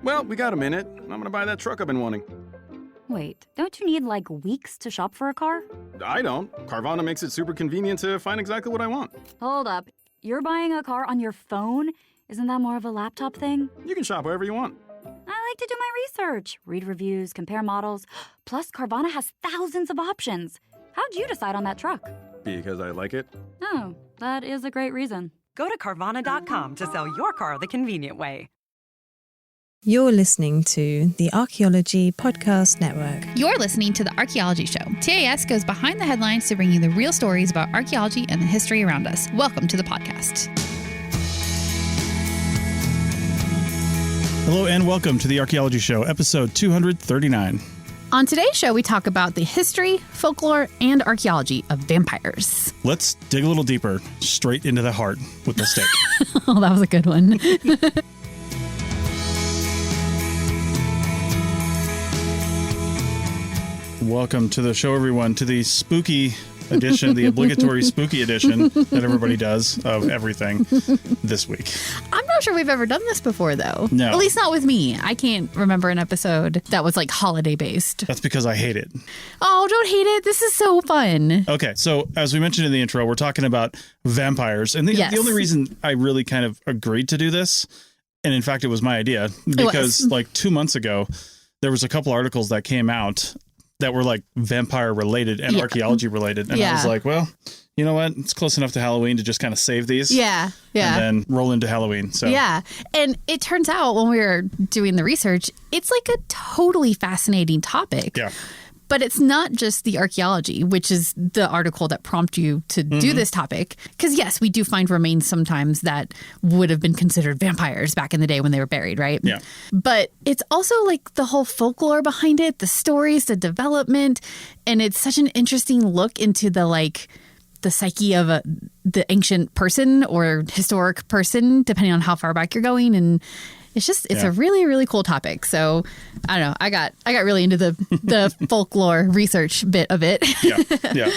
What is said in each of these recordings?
Well, we got a minute. I'm gonna buy that truck I've been wanting. Wait, don't you need, like, weeks to shop for a car? I don't. Carvana makes it super convenient to find exactly what I want. Hold up. You're buying a car on your phone? Isn't that more of a laptop thing? You can shop wherever you want. I like to do my research, read reviews, compare models. Plus, Carvana has thousands of options. How'd you decide on that truck? Because I like it. Oh, that is a great reason. Go to Carvana.com to sell your car the convenient way. You're listening to the Archaeology Podcast Network. You're listening to The Archaeology Show. TAS goes behind the headlines to bring you the real stories about archaeology and the history around us. Welcome to the podcast. Hello and welcome to The Archaeology Show, episode 239. On today's show, we talk about the history, folklore, and archaeology of vampires. Let's dig a little deeper, straight into the heart with the stick. Oh, that was a good one. Welcome to the show, everyone, to the spooky edition, the obligatory spooky edition that everybody does of everything this week. I'm not sure we've ever done this before, though. No. At least not with me. I can't remember an episode that was like holiday based. That's because I hate it. Oh, don't hate it. This is so fun. Okay, so as we mentioned in the intro, we're talking about vampires. And the only reason I really kind of agreed to do this, and in fact, it was my idea, because like 2 months ago, there was a couple articles that came out that were like vampire related and archaeology related. And I was like, well, you know what? It's close enough to Halloween to just kind of save these. Yeah. And then roll into Halloween. So yeah. And it turns out when we were doing the research, it's like a totally fascinating topic. Yeah. But it's not just the archaeology, which is the article that prompted you to do this topic. Because, yes, we do find remains sometimes that would have been considered vampires back in the day when they were buried, right? Yeah. But it's also like the whole folklore behind it, the stories, the development. And it's such an interesting look into the psyche of the ancient person or historic person, depending on how far back you're going. And it's a really, really cool topic. So I don't know. I got really into the folklore research bit of it. Yeah.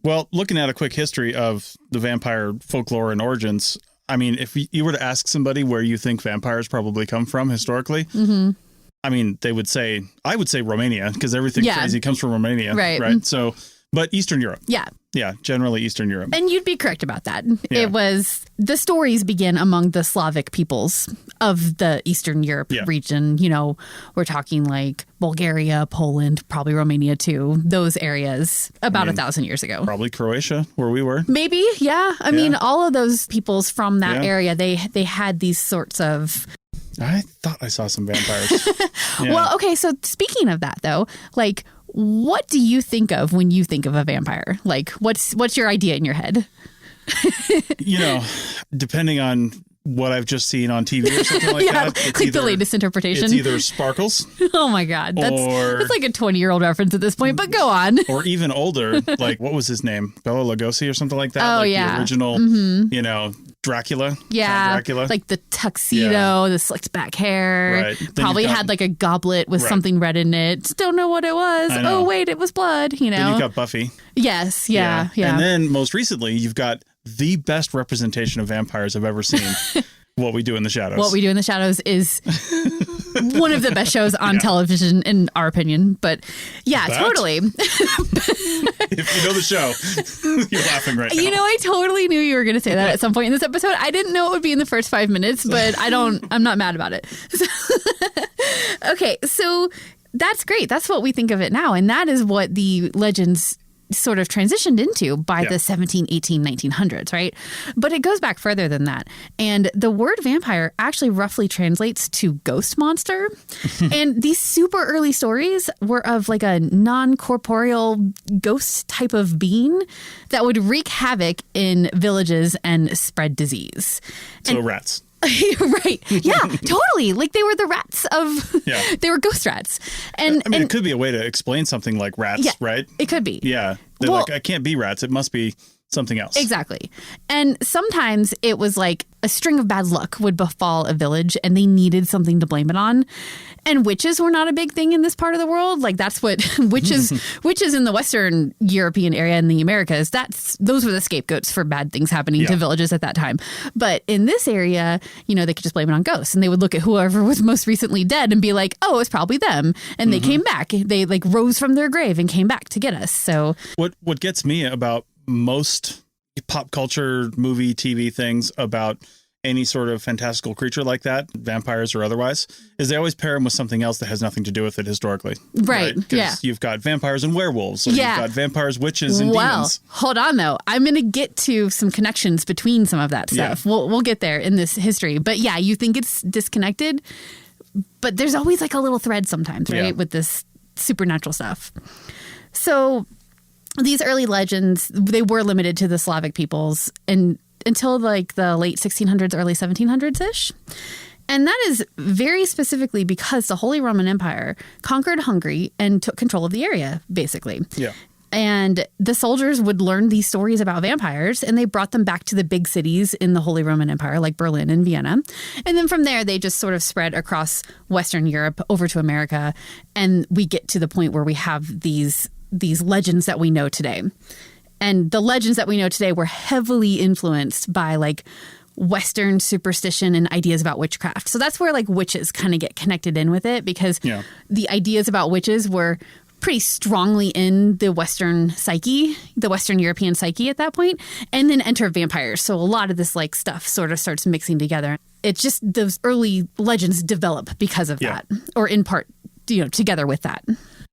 Well, looking at a quick history of the vampire folklore and origins, I mean, if you were to ask somebody where you think vampires probably come from historically, I mean, I would say Romania, because everything crazy comes from Romania. Right. So, but Eastern Europe. Yeah, generally Eastern Europe. And you'd be correct about that. Yeah. It was, the stories begin among the Slavic peoples of the Eastern Europe region. You know, we're talking like Bulgaria, Poland, probably Romania too. Those areas about 1,000 years ago. Probably Croatia, where we were. Maybe, yeah. I mean, all of those peoples from that area, they had these sorts of... I thought I saw some vampires. Well, okay, so speaking of that though, like... what do you think of when you think of a vampire? Like, what's your idea in your head? You know, depending on what I've just seen on TV or something like that. It's like the latest interpretation. It's either Sparkles. Oh, my God. That's like a 20-year-old reference at this point, but go on. Or even older, like, what was his name? Bela Lugosi or something like that? Oh, like yeah. The original, you know, Dracula. Yeah. Dracula. Like the tuxedo, the slicked back hair. Right. Probably had like a goblet with something red in it. Don't know what it was. Oh, wait, it was blood, you know. Then you've got Buffy. Yes. Yeah. And then most recently, you've got the best representation of vampires I've ever seen. What We Do in the Shadows. What We Do in the Shadows is one of the best shows on television, in our opinion. But yeah, totally. If you know the show, you're laughing right now. You know, I totally knew you were going to say that at some point in this episode. I didn't know it would be in the first 5 minutes, but I'm not mad about it. Okay, so that's great. That's what we think of it now. And that is what the legends sort of transitioned into by the 17, 18, 1900s, right? But it goes back further than that. And the word vampire actually roughly translates to ghost monster. And these super early stories were of like a non-corporeal ghost type of being that would wreak havoc in villages and spread disease. So rats. Right. Yeah, totally. Like they were the rats of, they were ghost rats. And I mean, it could be a way to explain something like rats, right? It could be. Yeah. They're like, I can't be rats. It must be something else. Exactly. And sometimes it was like a string of bad luck would befall a village and they needed something to blame it on. And witches were not a big thing in this part of the world. Like that's what witches in the Western European area in the Americas, those were the scapegoats for bad things happening to villages at that time. But in this area, they could just blame it on ghosts, and they would look at whoever was most recently dead and be like, oh, it's probably them. And they came back. They like rose from their grave and came back to get us. So what gets me about most pop culture, movie, TV things about any sort of fantastical creature like that, vampires or otherwise, is they always pair them with something else that has nothing to do with it historically. Right. Yeah. You've got vampires and werewolves. So you've got vampires, witches, and demons. Hold on, though. I'm going to get to some connections between some of that stuff. Yeah. We'll get there in this history. But yeah, you think it's disconnected, but there's always like a little thread sometimes, right? With this supernatural stuff. So these early legends, they were limited to the Slavic peoples and until like the late 1600s, early 1700s-ish. And that is very specifically because the Holy Roman Empire conquered Hungary and took control of the area, basically. Yeah. And the soldiers would learn these stories about vampires, and they brought them back to the big cities in the Holy Roman Empire, like Berlin and Vienna. And then from there, they just sort of spread across Western Europe over to America. And we get to the point where we have these legends that we know today. And the legends that we know today were heavily influenced by like Western superstition and ideas about witchcraft. So that's where like witches kind of get connected in with it, because the ideas about witches were pretty strongly in the Western psyche, the Western European psyche at that point, and then enter vampires. So a lot of this like stuff sort of starts mixing together. It's just those early legends develop because of that, or in part, together with that.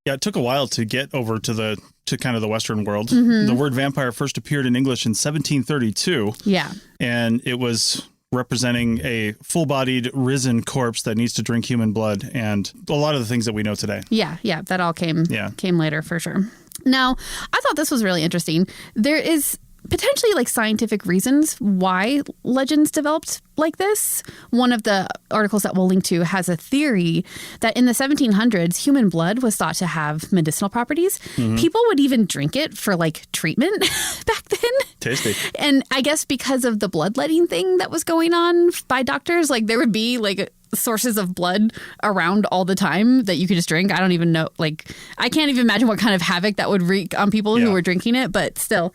Yeah, it took a while to get over to kind of the Western world. Mm-hmm. The word vampire first appeared in English in 1732. Yeah. And it was representing a full-bodied, risen corpse that needs to drink human blood and a lot of the things that we know today. Yeah, that all came later for sure. Now, I thought this was really interesting. There is potentially like scientific reasons why legends developed like this. One of the articles that we'll link to has a theory that in the 1700s, human blood was thought to have medicinal properties. Mm-hmm. People would even drink it for like treatment back then. Tasty. And I guess because of the bloodletting thing that was going on by doctors, like there would be like sources of blood around all the time that you could just drink. I don't even know. Like, I can't even imagine what kind of havoc that would wreak on people who were drinking it, but still.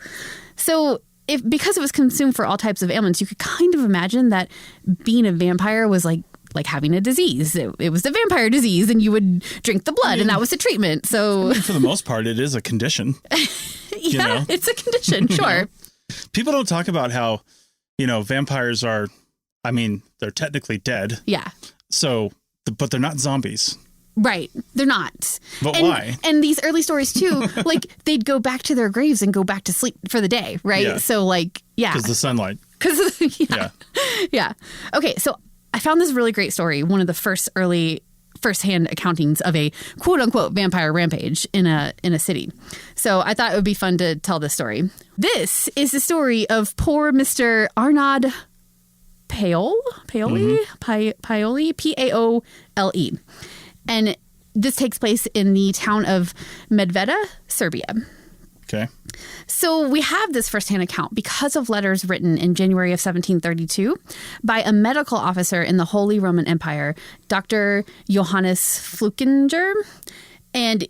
So because it was consumed for all types of ailments, you could kind of imagine that being a vampire was like having a disease. It was the vampire disease, and you would drink the blood, and that was the treatment. So for the most part, it is a condition. It's a condition, sure. People don't talk about how, vampires are, they're technically dead. Yeah. So, but they're not zombies. Right. They're not. But why? And these early stories, too, like they'd go back to their graves and go back to sleep for the day. Right. Yeah. So like, because the sunlight. Yeah. Okay. So I found this really great story. One of the first-hand accountings of a quote unquote vampire rampage in a city. So I thought it would be fun to tell this story. This is the story of poor Mr. Arnaud Paole, Paole. And this takes place in the town of Medveda, Serbia. Okay. So we have this firsthand account because of letters written in January of 1732 by a medical officer in the Holy Roman Empire, Dr. Johannes Flukinger. And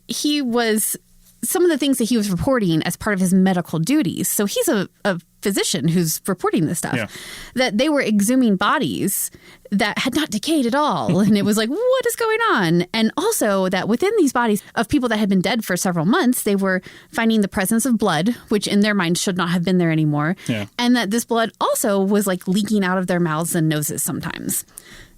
some of the things that he was reporting as part of his medical duties. So he's a physician who's reporting this stuff, that they were exhuming bodies that had not decayed at all. And it was like, what is going on? And also that within these bodies of people that had been dead for several months, they were finding the presence of blood, which in their minds should not have been there anymore. Yeah. And that this blood also was like leaking out of their mouths and noses sometimes.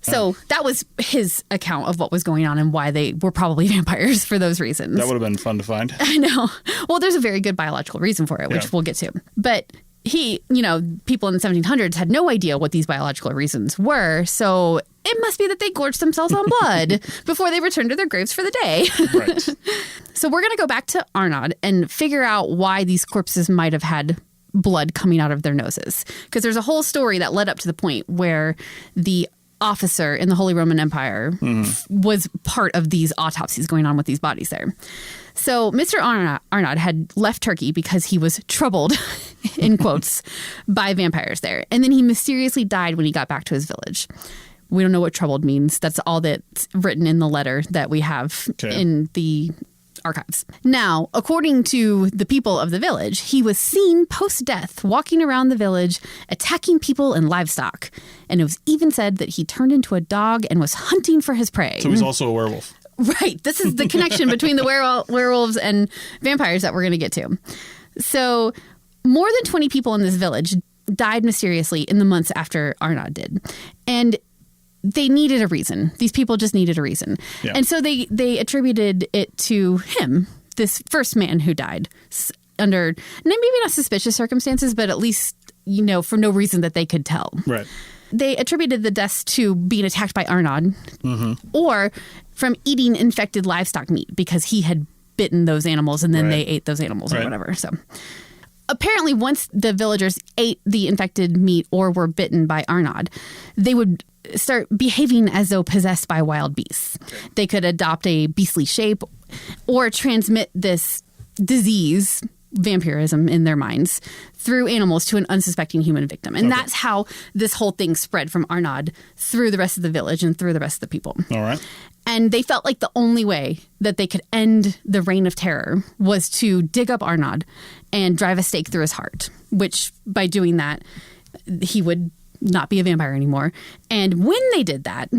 So that was his account of what was going on and why they were probably vampires for those reasons. That would have been fun to find. I know. Well, there's a very good biological reason for it, which we'll get to. But people in the 1700s had no idea what these biological reasons were. So it must be that they gorged themselves on blood before they returned to their graves for the day. Right. So we're going to go back to Arnaud and figure out why these corpses might have had blood coming out of their noses. Because there's a whole story that led up to the point where the officer in the Holy Roman Empire was part of these autopsies going on with these bodies there. So Mr. Arnaud had left Turkey because he was troubled, in quotes, by vampires there. And then he mysteriously died when he got back to his village. We don't know what troubled means. That's all that's written in the letter that we have in the archives. Now, according to the people of the village, he was seen post-death walking around the village, attacking people and livestock. And it was even said that he turned into a dog and was hunting for his prey. So he's also a werewolf. Right. This is the connection between the werewolves and vampires that we're going to get to. So more than 20 people in this village died mysteriously in the months after Arnaud did. And they needed a reason. These people just needed a reason. Yeah. And so they attributed it to him, this first man who died under maybe not suspicious circumstances, but at least, for no reason that they could tell. Right. They attributed the deaths to being attacked by Arnaud or from eating infected livestock meat because he had bitten those animals and then they ate those animals or whatever. So apparently once the villagers ate the infected meat or were bitten by Arnaud, they would start behaving as though possessed by wild beasts. They could adopt a beastly shape or transmit this disease, vampirism in their minds, through animals to an unsuspecting human victim. And that's how this whole thing spread from Arnaud through the rest of the village and through the rest of the people. All right. And they felt like the only way that they could end the reign of terror was to dig up Arnaud and drive a stake through his heart, which by doing that, he would not be a vampire anymore. And when they did that,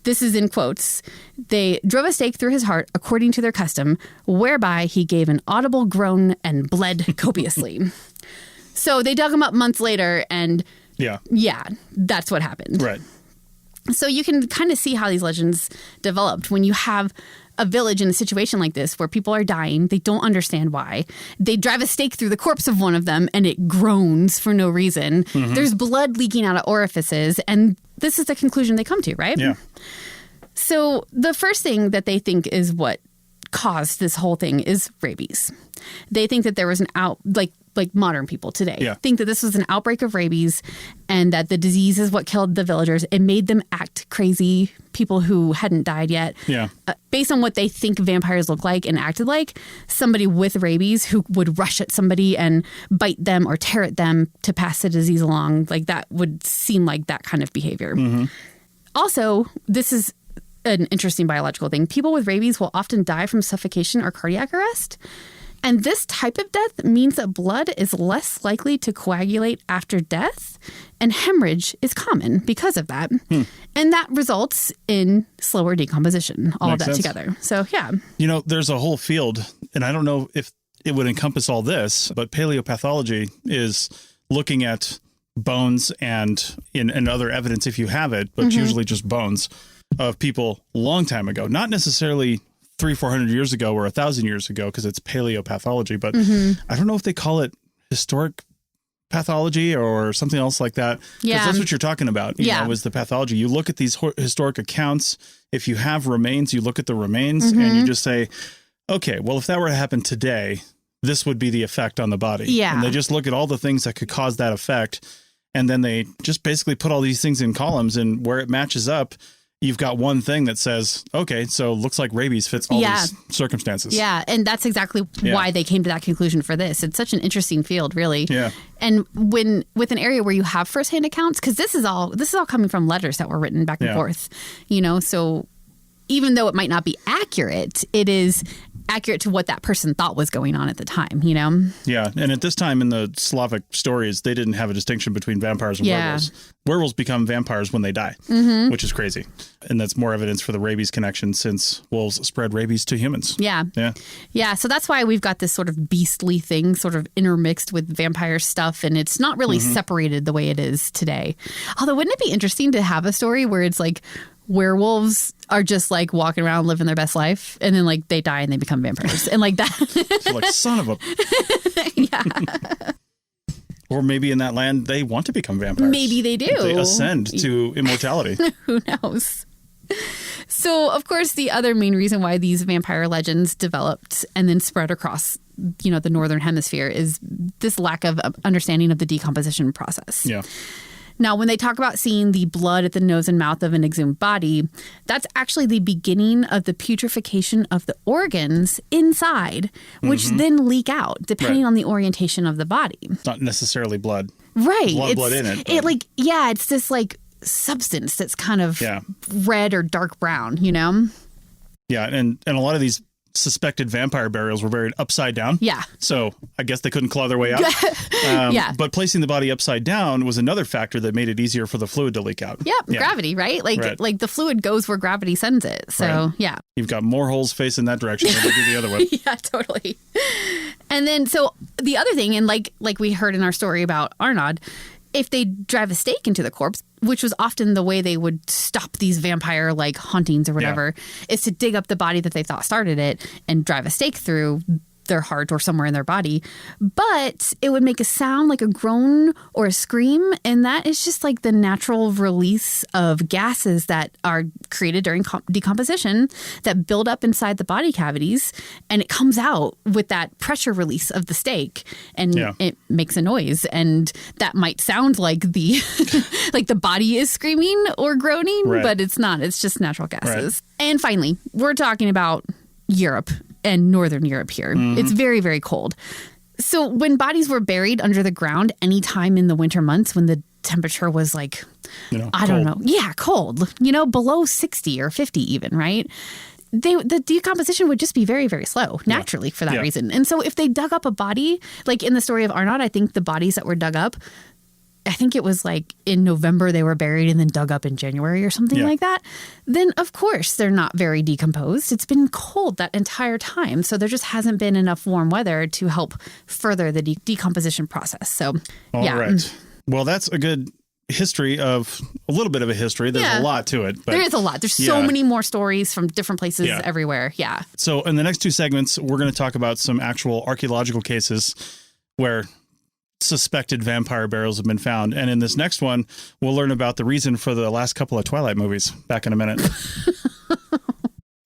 this is in quotes, they drove a stake through his heart according to their custom, whereby he gave an audible groan and bled copiously. So they dug him up months later and yeah, that's what happened. Right. So you can kind of see how these legends developed when you have a village in a situation like this where people are dying. They don't understand why. They drive a stake through the corpse of one of them and it groans for no reason. There's blood leaking out of orifices. And this is the conclusion they come to, right? Yeah. So the first thing that they think is what caused this whole thing is rabies. They think that there was like modern people today think that this was an outbreak of rabies and that the disease is what killed the villagers. It made them act crazy, people who hadn't died yet. Yeah. Based on what they think vampires look like and acted like, somebody with rabies who would rush at somebody and bite them or tear at them to pass the disease along, like that would seem like that kind of behavior. Also, this is an interesting biological thing. People with rabies will often die from suffocation or cardiac arrest. And this type of death means that blood is less likely to coagulate after death, and hemorrhage is common because of that. And that results in slower decomposition, all Makes of that sense. together. So, yeah. There's a whole field, and I don't know if it would encompass all this, but paleopathology is looking at bones and other evidence if you have it, but usually just bones of people a long time ago, not necessarily 300-400 years ago or 1,000 years ago, because it's paleopathology, but I don't know if they call it historic pathology or something else like that. Because that's what you're talking about. You know, is the pathology. You look at these historic accounts. If you have remains, you look at the remains and you just say, okay, well, if that were to happen today, this would be the effect on the body. Yeah. And they just look at all the things that could cause that effect. And then they just basically put all these things in columns, and where it matches up, you've got one thing that says, okay, so looks like rabies fits all these circumstances. Yeah, and that's exactly why they came to that conclusion for this. It's such an interesting field, really. Yeah. And with an area where you have firsthand accounts, because this is all coming from letters that were written back and forth, so even though it might not be accurate, it is accurate to what that person thought was going on at the time, Yeah, and at this time in the Slavic stories, they didn't have a distinction between vampires and werewolves. Werewolves become vampires when they die, which is crazy. And that's more evidence for the rabies connection, since wolves spread rabies to humans. Yeah, so that's why we've got this sort of beastly thing sort of intermixed with vampire stuff, and it's not really separated the way it is today. Although, wouldn't it be interesting to have a story where it's like werewolves are just like walking around living their best life, and then like they die and they become vampires, and like that. So like, son of a. Yeah. Or maybe in that land they want to become vampires. Maybe they do. They ascend to immortality. Who knows? So, of course, the other main reason why these vampire legends developed and then spread across, the northern hemisphere is this lack of understanding of the decomposition process. Yeah. Now, when they talk about seeing the blood at the nose and mouth of an exhumed body, that's actually the beginning of the putrefaction of the organs inside, which then leak out depending on the orientation of the body. It's not necessarily blood. Right. There's a lot of blood in it. It's this like substance that's kind of red or dark brown, you know? Yeah. And a lot of these suspected vampire burials were buried upside down. Yeah. So I guess they couldn't claw their way out. But placing the body upside down was another factor that made it easier for the fluid to leak out. Yep. Gravity, right? Like the fluid goes where gravity sends it. So, yeah. You've got more holes facing that direction than you do the other way. Yeah, totally. And then, so the other thing, and like we heard in our story about Arnaud, if they drive a stake into the corpse, which was often the way they would stop these vampire like hauntings or whatever, is to dig up the body that they thought started it and drive a stake through their heart or somewhere in their body. But it would make a sound like a groan or a scream. And that is just like the natural release of gases that are created during decomposition that build up inside the body cavities. And it comes out with that pressure release of the stake and it makes a noise. And that might sound like the like the body is screaming or groaning, but it's not. It's just natural gases. And finally, we're talking about Europe and Northern Europe here. It's very, very cold. So when bodies were buried under the ground anytime in the winter months when the temperature was like, I don't know. Yeah, cold. Below 60 or 50 even, right? The decomposition would just be very, very slow naturally for that reason. And so if they dug up a body, like in the story of Arnaud, I think the bodies that were dug up, I think it was like in November they were buried and then dug up in January or something like that. Then, of course, they're not very decomposed. It's been cold that entire time. So there just hasn't been enough warm weather to help further the decomposition process. So, All right. Well, that's a good history of a little bit of a history. There's a lot to it. But there is a lot. There's so many more stories from different places everywhere. Yeah. So in the next two segments, we're going to talk about some actual archaeological cases where suspected vampire burials have been found. And in this next one, we'll learn about the reason for the last couple of Twilight movies. Back in a minute.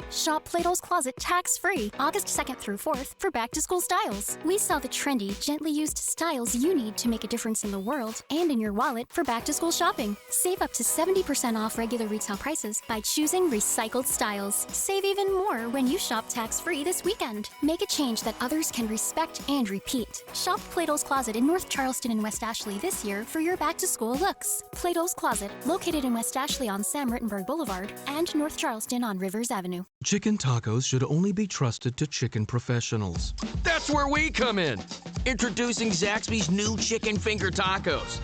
Shop Plato's Closet tax-free August 2nd through 4th for back-to-school styles. We sell the trendy, gently used styles you need to make a difference in the world and in your wallet for back-to-school shopping. Save up to 70% off regular retail prices by choosing recycled styles. Save even more when you shop tax-free this weekend. Make a change that others can respect and repeat. Shop Plato's Closet in North Charleston and West Ashley this year for your back-to-school looks. Plato's Closet, located in West Ashley on Sam Rittenberg Boulevard and North Charleston on Rivers Avenue. Chicken tacos should only be trusted to chicken professionals. That's where we come in. Introducing Zaxby's new chicken finger tacos.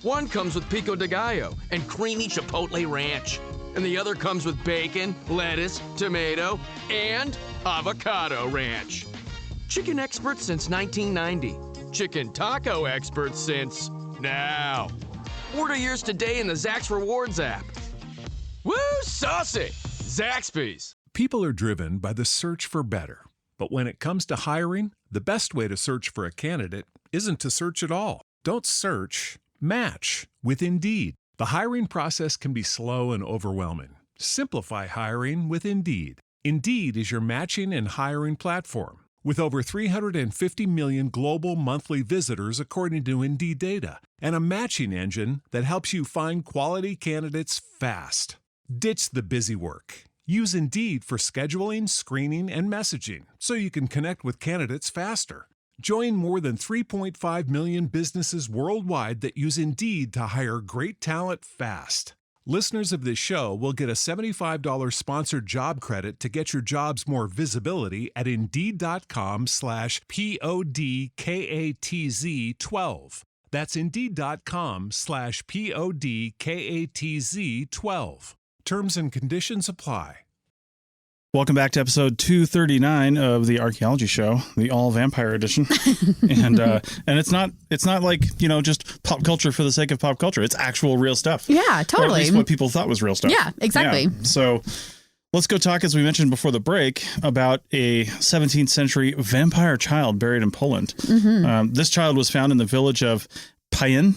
One comes with pico de gallo and creamy chipotle ranch. And the other comes with bacon, lettuce, tomato, and avocado ranch. Chicken experts since 1990. Chicken taco experts since now. Order yours today in the Zax Rewards app. Woo, saucy! Zaxby's. People are driven by the search for better. But when it comes to hiring, the best way to search for a candidate isn't to search at all. Don't search, match with Indeed. The hiring process can be slow and overwhelming. Simplify hiring with Indeed. Indeed is your matching and hiring platform. With over 350 million global monthly visitors according to Indeed data, and a matching engine that helps you find quality candidates fast. Ditch the busy work. Use Indeed for scheduling, screening, and messaging so you can connect with candidates faster. Join more than 3.5 million businesses worldwide that use Indeed to hire great talent fast. Listeners of this show will get a $75 sponsored job credit to get your jobs more visibility at Indeed.com/PODKATZ12. That's Indeed.com/PODKATZ12. Terms and conditions apply. Welcome back to episode 239 of the Archaeology Show, the all vampire edition. and it's not like, just pop culture for the sake of pop culture. It's actual real stuff. Yeah, totally. Or at least what people thought was real stuff. Yeah, exactly. Yeah. So let's go talk, as we mentioned before the break, about a 17th century vampire child buried in Poland. Mm-hmm. This child was found in the village of Pien,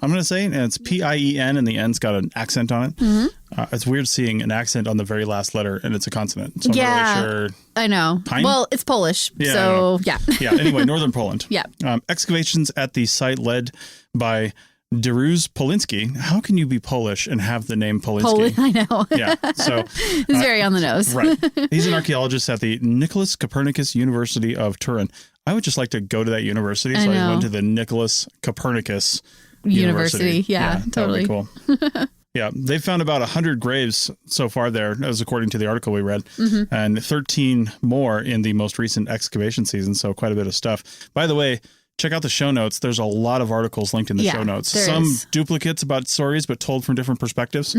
I'm going to say, and it's P-I-E-N, and the N's got an accent on it. Mm-hmm. It's weird seeing an accent on the very last letter, and it's a consonant. So I'm not really sure. I know. Pine? Well, it's Polish, so yeah. Yeah, anyway, northern Poland. Yeah. Excavations at the site led by Deruz Polinsky. How can you be Polish and have the name Polinsky? I know. Yeah. So it's very on the nose. Right. He's an archaeologist at the Nicholas Copernicus University of Turin. I would just like to go to that university. So I went to the Nicholas Copernicus University. Yeah, totally. That would be cool. Yeah, they found about 100 graves so far there, as according to the article we read, and 13 more in the most recent excavation season, so quite a bit of stuff. By the way, check out the show notes. There's a lot of articles linked in the show notes. Some duplicates about stories, but told from different perspectives.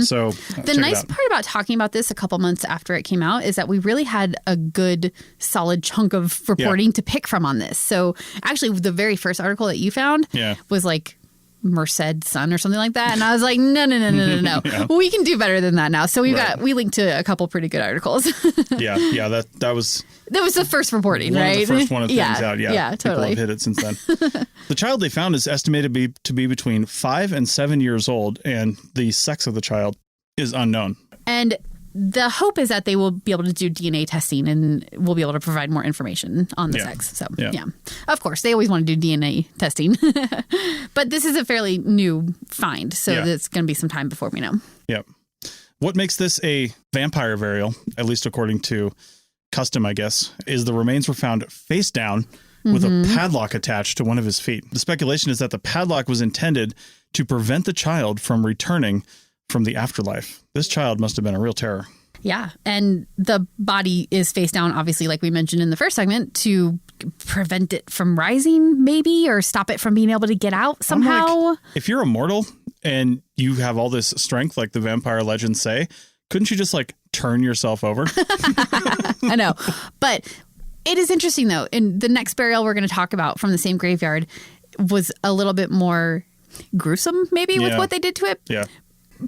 So the nice part about talking about this a couple months after it came out is that we really had a good, solid chunk of reporting to pick from on this. So actually, the very first article that you found was like Merced's son or something like that. And I was like, no. We can do better than that now. So we linked to a couple pretty good articles. That was the first reporting, right? The first one of things out. Yeah, totally. People have hit it since then. The child they found is estimated to be between 5 and 7 years old, and the sex of the child is unknown. And the hope is that they will be able to do DNA testing and we'll be able to provide more information on the sex. So, of course, they always want to do DNA testing. But this is a fairly new find, so it's going to be some time before we know. Yep. What makes this a vampire burial, at least according to custom, I guess, is the remains were found face down with a padlock attached to one of his feet. The speculation is that the padlock was intended to prevent the child from returning from the afterlife. This child must have been a real terror. Yeah. And the body is face down, obviously, like we mentioned in the first segment, to prevent it from rising, maybe, or stop it from being able to get out somehow. Like, if you're immortal and you have all this strength, like the vampire legends say, couldn't you just like turn yourself over? I know. But it is interesting, though. In the next burial we're going to talk about from the same graveyard was a little bit more gruesome, maybe, with what they did to it. Yeah.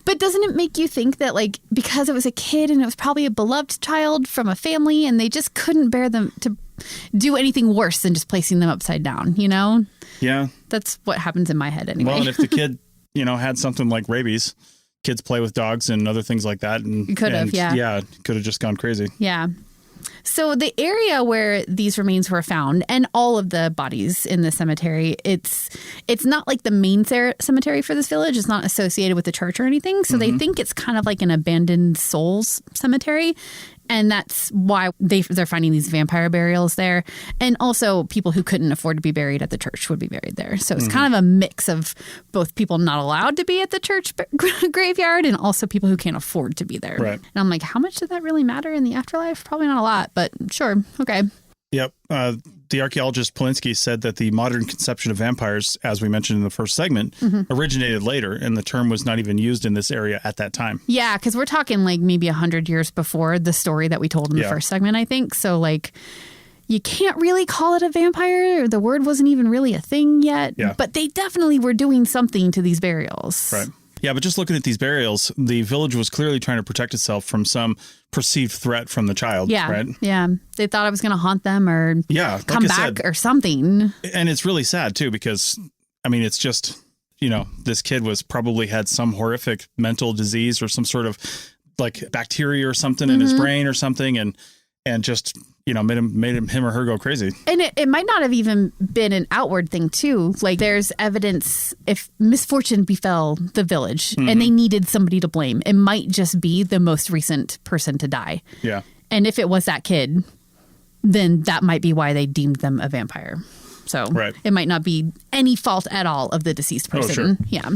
But doesn't it make you think that, like, because it was a kid and it was probably a beloved child from a family and they just couldn't bear them to do anything worse than just placing them upside down, you know? Yeah. That's what happens in my head anyway. Well, and if the kid, had something like rabies, kids play with dogs and other things like that. And could have, Yeah, could have just gone crazy. Yeah. So the area where these remains were found and all of the bodies in the cemetery, it's not like the main cemetery for this village. It's not associated with the church or anything. So they think it's kind of like an abandoned souls cemetery. And that's why they're finding these vampire burials there. And also people who couldn't afford to be buried at the church would be buried there. So it's kind of a mix of both people not allowed to be at the church graveyard and also people who can't afford to be there. Right. And I'm like, how much does that really matter in the afterlife? Probably not a lot, but sure. Okay. Yep. The archaeologist Polinsky said that the modern conception of vampires, as we mentioned in the first segment, originated later, and the term was not even used in this area at that time. Yeah, because we're talking like maybe 100 years before the story that we told in the first segment, I think. So like you can't really call it a vampire. The word wasn't even really a thing yet. Yeah. But they definitely were doing something to these burials. Right. Yeah, but just looking at these burials, the village was clearly trying to protect itself from some perceived threat from the child. Yeah, right? Yeah. They thought I was going to haunt them or come back or something. And it's really sad, too, because, I mean, it's just, this kid probably had some horrific mental disease or some sort of like bacteria or something in his brain or something. And just, made him or her go crazy. And it might not have even been an outward thing, too. Like there's evidence if misfortune befell the village and they needed somebody to blame, it might just be the most recent person to die. Yeah. And if it was that kid, then that might be why they deemed them a vampire. So it might not be any fault at all of the deceased person. Oh, sure. Yeah.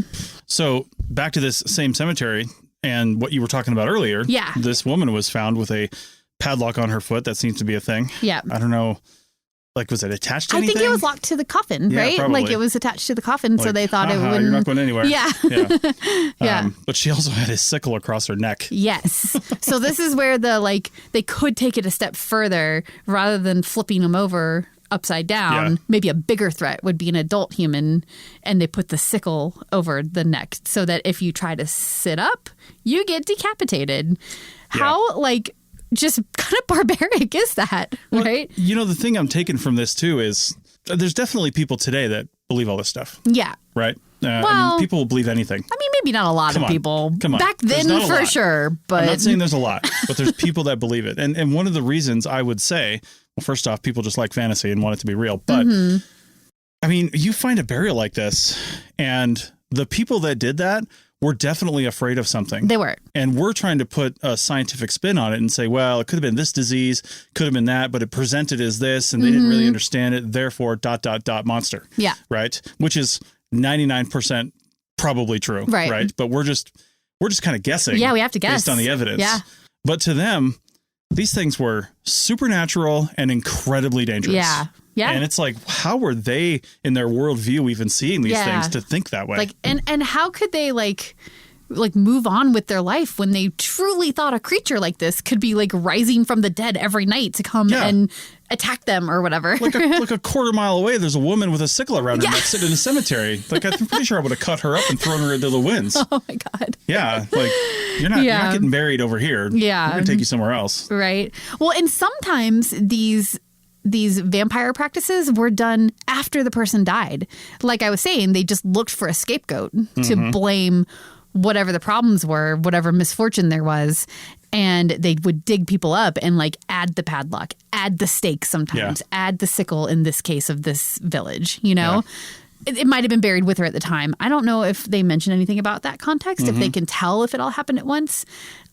So back to this same cemetery and what you were talking about earlier. Yeah. This woman was found with a padlock on her foot. That seems to be a thing. Yeah. I don't know. Like, was it attached to anything? I think it was locked to the coffin, right? Probably. Like it was attached to the coffin, so they thought it wouldn't. You're not going anywhere. Yeah. Yeah. But she also had a sickle across her neck. Yes. So this is where they could take it a step further rather than flipping them over upside down. Yeah. Maybe a bigger threat would be an adult human, and they put the sickle over the neck so that if you try to sit up, you get decapitated. How just kind of barbaric is that, right? The thing I'm taking from this, too, is there's definitely people today that believe all this stuff. Yeah. Right? I mean, people will believe anything. I mean, maybe not a lot of people. Come on. Back then, for sure. But I'm not saying there's a lot, but there's people that believe it. And one of the reasons I would say, well, first off, people just like fantasy and want it to be real. But, I mean, you find a burial like this, and the people that did that were definitely afraid of something. They were. And we're trying to put a scientific spin on it and say, well, it could have been this disease, could have been that, but it presented as this, and they didn't really understand it. Therefore, ... monster. Yeah. Right. Which is 99% probably true. Right. But we're just kind of guessing. Yeah, we have to guess based on the evidence. Yeah. But to them, these things were supernatural and incredibly dangerous. Yeah. Yeah. And it's like, how were they in their worldview even seeing these things to think that way? Like, and how could they like move on with their life when they truly thought a creature like this could be like rising from the dead every night to come and attack them or whatever? Like a quarter mile away, there's a woman with a sickle around her neck sitting in a cemetery. Like, I'm pretty sure I would have cut her up and thrown her into the winds. Oh my God. Yeah. Like, you're not getting buried over here. Yeah. We're going to take you somewhere else. Right. Well, and sometimes these vampire practices were done after the person died. Like I was saying, they just looked for a scapegoat to blame whatever the problems were, whatever misfortune there was. And they would dig people up and like add the padlock, add the stake sometimes, add the sickle in this case of this village, you know? Yeah. It might have been buried with her at the time. I don't know if they mention anything about that context, if they can tell if it all happened at once.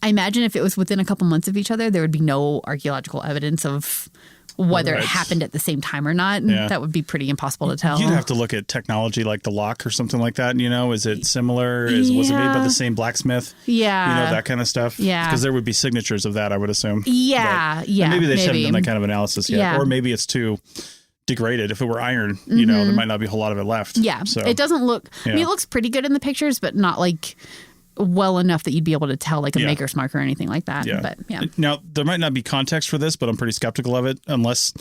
I imagine if it was within a couple months of each other, there would be no archaeological evidence of whether it happened at the same time or not. Yeah. That would be pretty impossible to tell. You'd have to look at technology like the lock or something like that. You know, is it similar? Was it made by the same blacksmith? Yeah. You know, that kind of stuff. Yeah. Because there would be signatures of that, I would assume. Yeah. And maybe they haven't done that kind of analysis yet. Yeah. Or maybe it's too degraded. If it were iron, you know, there might not be a whole lot of it left. Yeah. So it doesn't look, I mean, it looks pretty good in the pictures, but not like well enough that you'd be able to tell like a maker's mark or anything like that. Yeah. But Now, there might not be context for this, but I'm pretty skeptical of it unless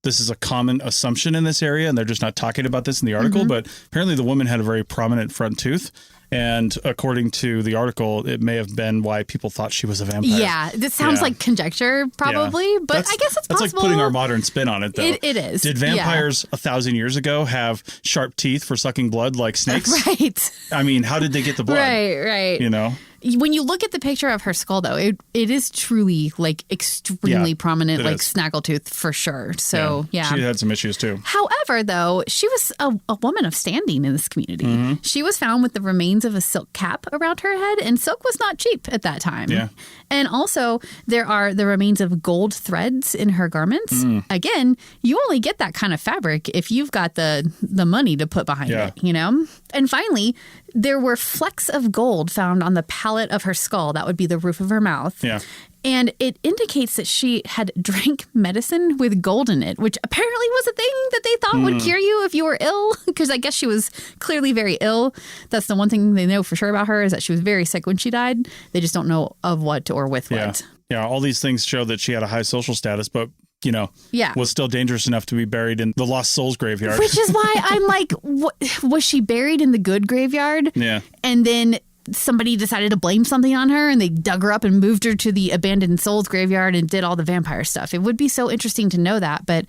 this is a common assumption in this area and they're just not talking about this in the article. But apparently the woman had a very prominent front tooth. And according to the article, it may have been why people thought she was a vampire. Yeah, this sounds like conjecture, probably, but I guess it's possible. That's like putting our modern spin on it, though. It is. Did vampires 1,000 years ago have sharp teeth for sucking blood like snakes? Right. I mean, how did they get the blood? Right. You know? When you look at the picture of her skull, though, it is truly like extremely prominent, like snaggletooth for sure. So, She had some issues, too. However, though, she was a woman of standing in this community. She was found with the remains of a silk cap around her head, and silk was not cheap at that time. Yeah. And also, there are the remains of gold threads in her garments. Again, you only get that kind of fabric if you've got the money to put behind it, you know? And finally, there were flecks of gold found on the palate of her skull. That would be the roof of her mouth. Yeah. And it indicates that she had drank medicine with gold in it, which apparently was a thing that they thought would cure you if you were ill, because I guess she was clearly very ill. That's the one thing they know for sure about her, is that she was very sick when she died. They just don't know of what or with what. Yeah, all these things show that she had a high social status, but you know, was still dangerous enough to be buried in the Lost Souls graveyard. Which is why I'm like, was she buried in the good graveyard? Yeah. And then somebody decided to blame something on her and they dug her up and moved her to the abandoned souls graveyard and did all the vampire stuff. It would be so interesting to know that. But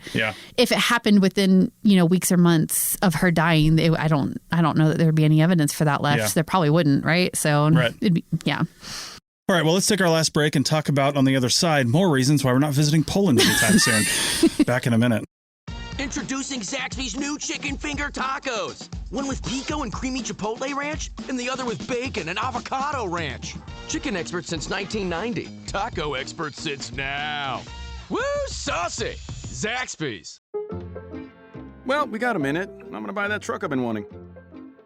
if it happened within, you know, weeks or months of her dying, I don't know that there would be any evidence for that left. Yeah. There probably wouldn't. Right. So it'd be, All right, well, let's take our last break and talk about, on the other side, more reasons why we're not visiting Poland anytime soon. Back in a minute. Introducing Zaxby's new chicken finger tacos. One with pico and creamy chipotle ranch, and the other with bacon and avocado ranch. Chicken expert since 1990. Taco expert since now. Woo, saucy! Zaxby's. Well, we got a minute. I'm gonna buy that truck I've been wanting.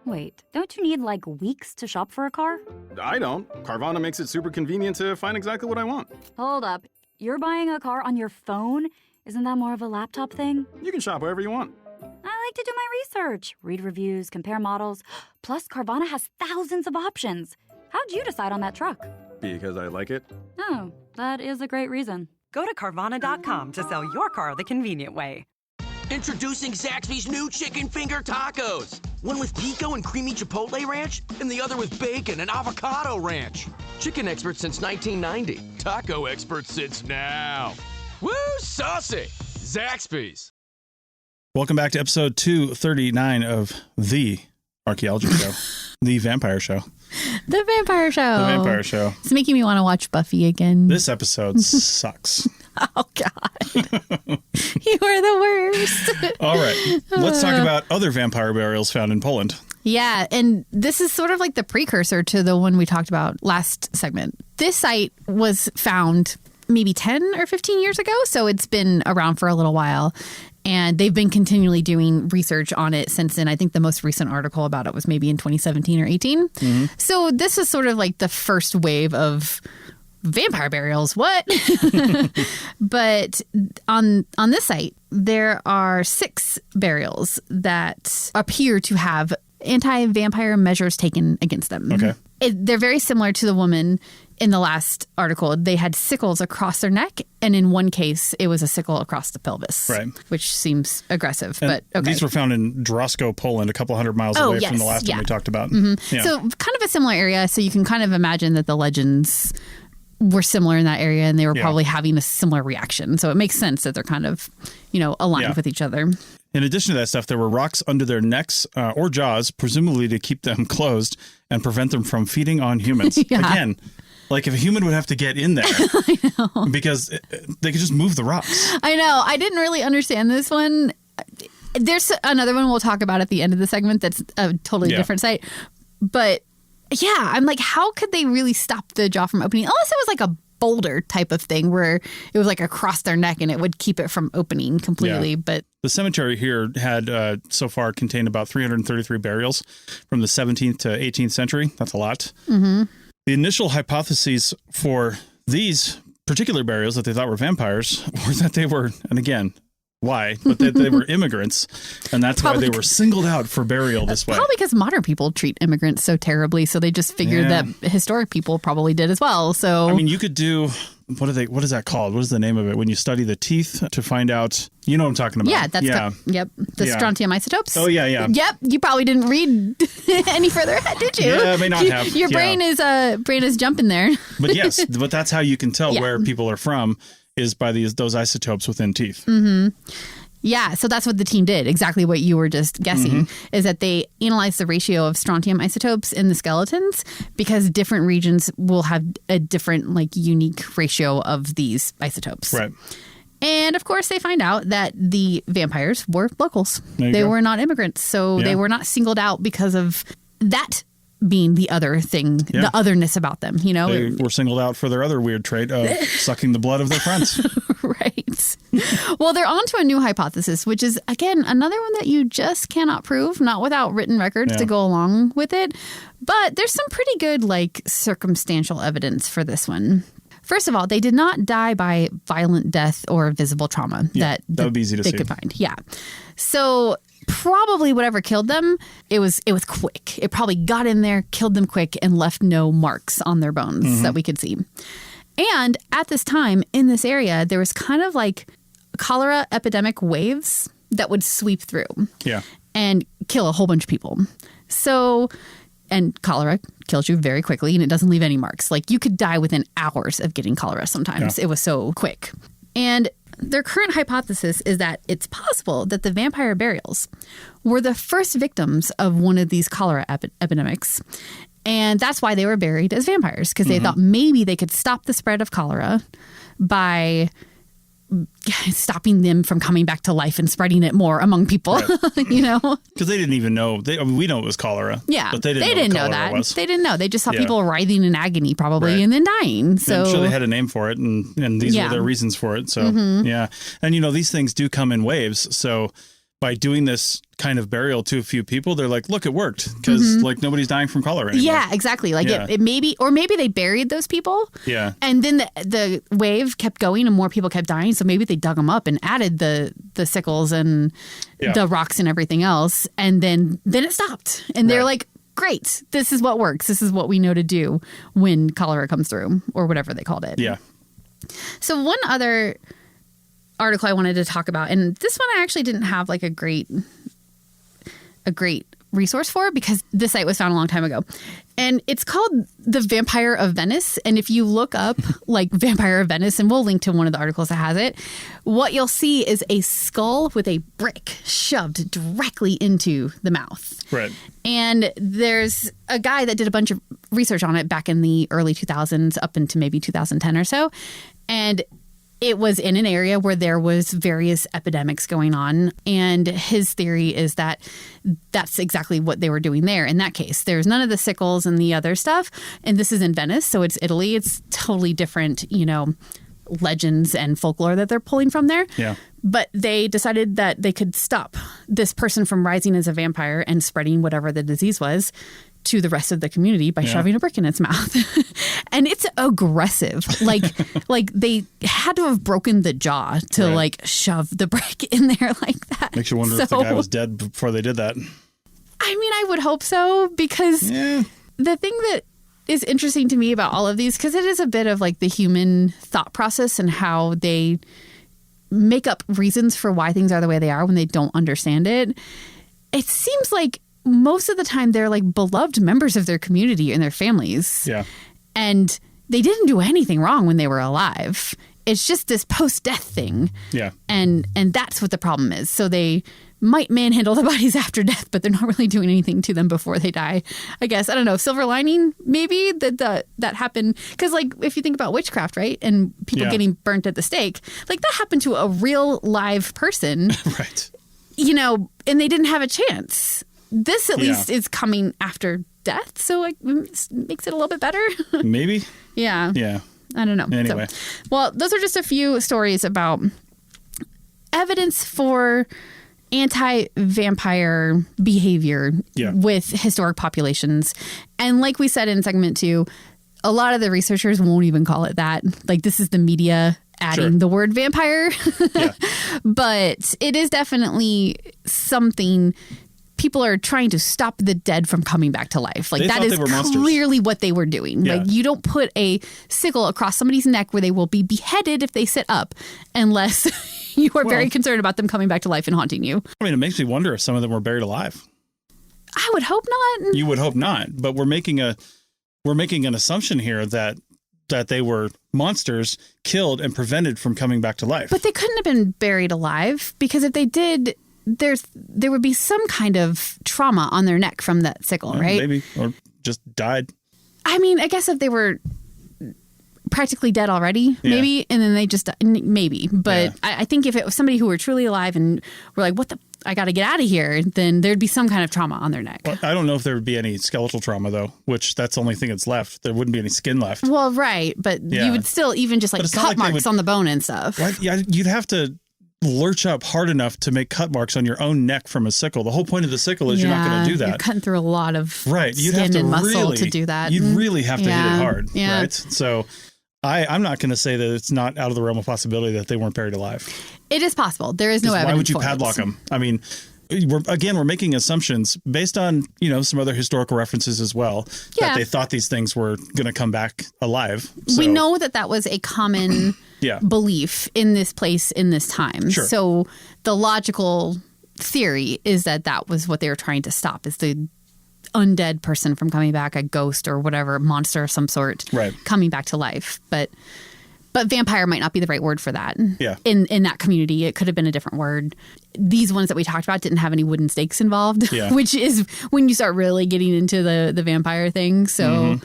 Wait, don't you need like weeks to shop for a car? I don't. Carvana makes it super convenient to find exactly what I want. Hold up. You're buying a car on your phone? Isn't that more of a laptop thing? You can shop wherever you want. I like to do my research, read reviews, compare models. Plus, Carvana has thousands of options. How'd you decide on that truck? Because I like it. Oh, that is a great reason. Go to Carvana.com to sell your car the convenient way. Introducing Zaxby's new chicken finger tacos. One with pico and creamy chipotle ranch, and the other with bacon and avocado ranch. Chicken expert since 1990. Taco expert since now. Woo, saucy! Zaxby's. Welcome back to episode 239 of The Archaeology Show. The Vampire Show. The Vampire Show. The Vampire Show. It's making me want to watch Buffy again. This episode sucks. Oh, God. You are the worst. All right. Let's talk about other vampire burials found in Poland. Yeah, and this is sort of like the precursor to the one we talked about last segment. This site was found maybe 10 or 15 years ago, so it's been around for a little while. And they've been continually doing research on it since then. I think the most recent article about it was maybe in 2017 or 18. So this is sort of like the first wave of vampire burials. What? But on this site, there are 6 burials that appear to have anti-vampire measures taken against them. Okay. They're very similar to the woman in the last article. They had sickles across their neck, and in one case, it was a sickle across the pelvis, right? Which seems aggressive, and but okay. These were found in Drosko, Poland, a couple hundred miles away from the last one we talked about. Yeah. So kind of a similar area, so you can kind of imagine that the legends were similar in that area, and they were probably having a similar reaction. So it makes sense that they're kind of, aligned with each other. In addition to that stuff, there were rocks under their necks or jaws, presumably to keep them closed and prevent them from feeding on humans. Again, like if a human would have to get in there, I know. Because they could just move the rocks. I know. I didn't really understand this one. There's another one we'll talk about at the end of the segment that's a totally different site. But yeah, I'm like, how could they really stop the jaw from opening? Unless it was like a boulder type of thing where it was like across their neck and it would keep it from opening completely. Yeah. But the cemetery here had so far contained about 333 burials from the 17th to 18th century. That's a lot. Mm-hmm. The initial hypotheses for these particular burials that they thought were vampires were that they were, and again, why? But that they were immigrants, and that's why they were singled out for burial this way. Probably because modern people treat immigrants so terribly, so they just figured that historic people probably did as well. So I mean, you could do what is that called? What is the name of it? When you study the teeth to find out, you know what I'm talking about? Yeah, the strontium isotopes. Oh yeah. Yep, you probably didn't read any further ahead, did you? Yeah, I may not have. Your brain is jumping there. But yes, but that's how you can tell where people are from. Is by those isotopes within teeth. Mm-hmm. Yeah, so that's what the team did. Exactly what you were just guessing, is that they analyzed the ratio of strontium isotopes in the skeletons because different regions will have a different, unique ratio of these isotopes. Right. And of course, they find out that the vampires were locals. They were not immigrants, so they were not singled out because of that being the other thing, the otherness about them, They were singled out for their other weird trait of sucking the blood of their friends. Right. Well, they're on to a new hypothesis, which is, again, another one that you just cannot prove, not without written records to go along with it. But there's some pretty good, circumstantial evidence for this one. First of all, they did not die by violent death or visible trauma that would be easy to see. They could find. Yeah. So probably whatever killed them, it was quick. It probably got in there, killed them quick, and left no marks on their bones that we could see. And at this time, in this area, there was kind of cholera epidemic waves that would sweep through and kill a whole bunch of people. So, and cholera kills you very quickly, and it doesn't leave any marks. You could die within hours of getting cholera sometimes. It was so quick. And their current hypothesis is that it's possible that the vampire burials were the first victims of one of these cholera epidemics. And that's why they were buried as vampires, because they thought maybe they could stop the spread of cholera by stopping them from coming back to life and spreading it more among people, Because they didn't even know. We know it was cholera. Yeah. But they didn't know that. They didn't know. They just saw people writhing in agony probably and then dying. So I'm sure they had a name for it, and these were their reasons for it. So, yeah. And, these things do come in waves. So by doing this kind of burial to a few people, they're like, look, it worked, because nobody's dying from cholera anymore. Yeah, exactly. It maybe they buried those people. Yeah. And then the wave kept going and more people kept dying. So maybe they dug them up and added the sickles and the rocks and everything else. And then it stopped. And they're like, great, this is what works. This is what we know to do when cholera comes through, or whatever they called it. Yeah. So one other article I wanted to talk about, and this one I actually didn't have a great resource for, because this site was found a long time ago, and it's called The Vampire of Venice. And if you look up Vampire of Venice, and we'll link to one of the articles that has it, what you'll see is a skull with a brick shoved directly into the mouth. Right. And there's a guy that did a bunch of research on it back in the early 2000s up into maybe 2010 or so, and it was in an area where there was various epidemics going on. And his theory is that that's exactly what they were doing there in that case. There's none of the sickles and the other stuff. And this is in Venice, so it's Italy. It's totally different, legends and folklore that they're pulling from there. Yeah. But they decided that they could stop this person from rising as a vampire and spreading whatever the disease was to the rest of the community by shoving a brick in its mouth. And it's aggressive. Like they had to have broken the jaw to shove the brick in there like that. Makes you wonder if the guy was dead before they did that. I mean, I would hope so, because the thing that is interesting to me about all of these, because it is a bit of like the human thought process and how they make up reasons for why things are the way they are when they don't understand it. It seems like most of the time they're like beloved members of their community and their families. Yeah. And they didn't do anything wrong when they were alive. It's just this post-death thing. Yeah. And that's what the problem is. So they might manhandle the bodies after death, but they're not really doing anything to them before they die. I guess, I don't know, silver lining maybe that happened. Because like if you think about witchcraft, right? And people getting burnt at the stake, like that happened to a real live person. Right. And they didn't have a chance. This at least is coming after death, so it makes it a little bit better. Maybe. Yeah. Yeah. I don't know. Anyway. Well, those are just a few stories about evidence for anti-vampire behavior with historic populations. And like we said in segment 2, a lot of the researchers won't even call it that. Like this is the media adding the word vampire. But it is definitely something. People are trying to stop the dead from coming back to life. Like that is clearly what they were doing. Yeah. Like you don't put a sickle across somebody's neck where they will be beheaded if they sit up unless you are very concerned about them coming back to life and haunting you. I mean, it makes me wonder if some of them were buried alive. I would hope not. You would hope not. But we're making an assumption here that they were monsters killed and prevented from coming back to life. But they couldn't have been buried alive, because if they did, there would be some kind of trauma on their neck from that sickle, right? Maybe, or just died. I mean, I guess if they were practically dead already, maybe, and then they just maybe. But I think if it was somebody who were truly alive and were like, "What the? I got to get out of here," then there'd be some kind of trauma on their neck. Well, I don't know if there would be any skeletal trauma though, which that's the only thing that's left. There wouldn't be any skin left. Well, right, but you would still even just like cut marks on the bone and stuff. Right? Yeah, you'd have to lurch up hard enough to make cut marks on your own neck from a sickle. The whole point of the sickle is you're not going to do that. You're cutting through a lot of You'd have to and muscle really, to do that. You'd really have to hit it hard, yeah. right? So I'm not going to say that it's not out of the realm of possibility that they weren't buried alive. It is possible. There is no evidence. Why would you for padlock it. them? I mean, we're making assumptions based on, some other historical references as well, that they thought these things were going to come back alive. So, we know that was a common belief in this place in this time. Sure. So the logical theory is that was what they were trying to stop, is the undead person from coming back, a ghost or whatever, monster of some sort, coming back to life. But vampire might not be the right word for that. Yeah. In that community, it could have been a different word. These ones that we talked about didn't have any wooden stakes involved, which is when you start really getting into the vampire thing. So,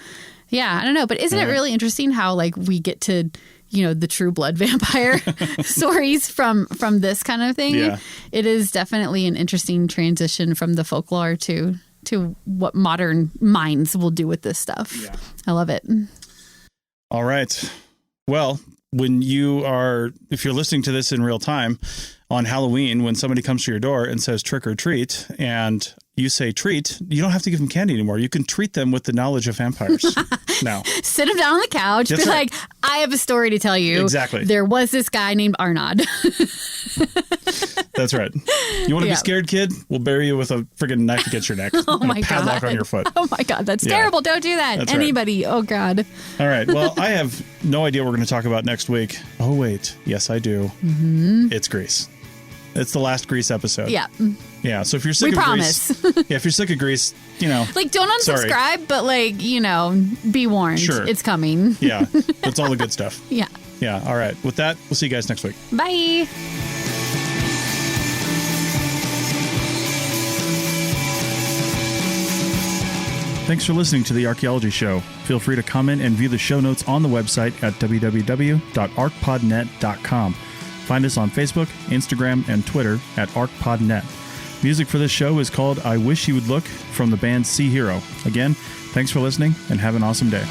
I don't know. But isn't it really interesting how like we get to, the true blood vampire stories from this kind of thing? Yeah. It is definitely an interesting transition from the folklore to what modern minds will do with this stuff. Yeah. I love it. All right. Well, if you're listening to this in real time on Halloween, when somebody comes to your door and says trick or treat, and you say treat, you don't have to give them candy anymore. You can treat them with the knowledge of vampires now. Sit them down on the couch. That's be right. like, I have a story to tell you. Exactly. There was this guy named Arnaud. That's right. You want to be scared, kid? We'll bury you with a friggin' knife against your neck. Oh my God. Padlock on your foot. Oh my God. That's terrible. Don't do that. That's Anybody. Right. Oh God. All right. Well, I have no idea what we're going to talk about next week. Oh, wait. Yes, I do. Mm-hmm. It's Grease. It's the last Grease episode. Yeah. Yeah. So if you're sick of Grease. if you're sick of Grease, like don't unsubscribe, but like, be warned. Sure. It's coming. Yeah. That's all the good stuff. Yeah. Yeah. All right. With that, we'll see you guys next week. Bye. Thanks for listening to The Archaeology Show. Feel free to comment and view the show notes on the website at www.arcpodnet.com. Find us on Facebook, Instagram, and Twitter at ArcPodNet. Music for this show is called I Wish You Would Look from the band Sea Hero. Again, thanks for listening and have an awesome day.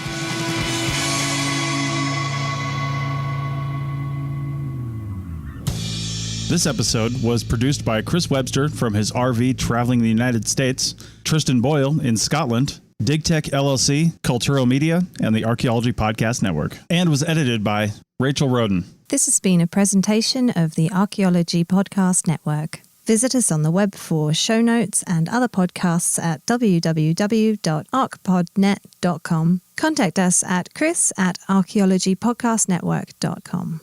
This episode was produced by Chris Webster from his RV traveling the United States, Tristan Boyle in Scotland, DigTech LLC, Culturo Media, and the Archaeology Podcast Network, and was edited by Rachel Roden. This has been a presentation of the Archaeology Podcast Network. Visit us on the web for show notes and other podcasts at www.arcpodnet.com. Contact us at chris@archaeologypodcastnetwork.com.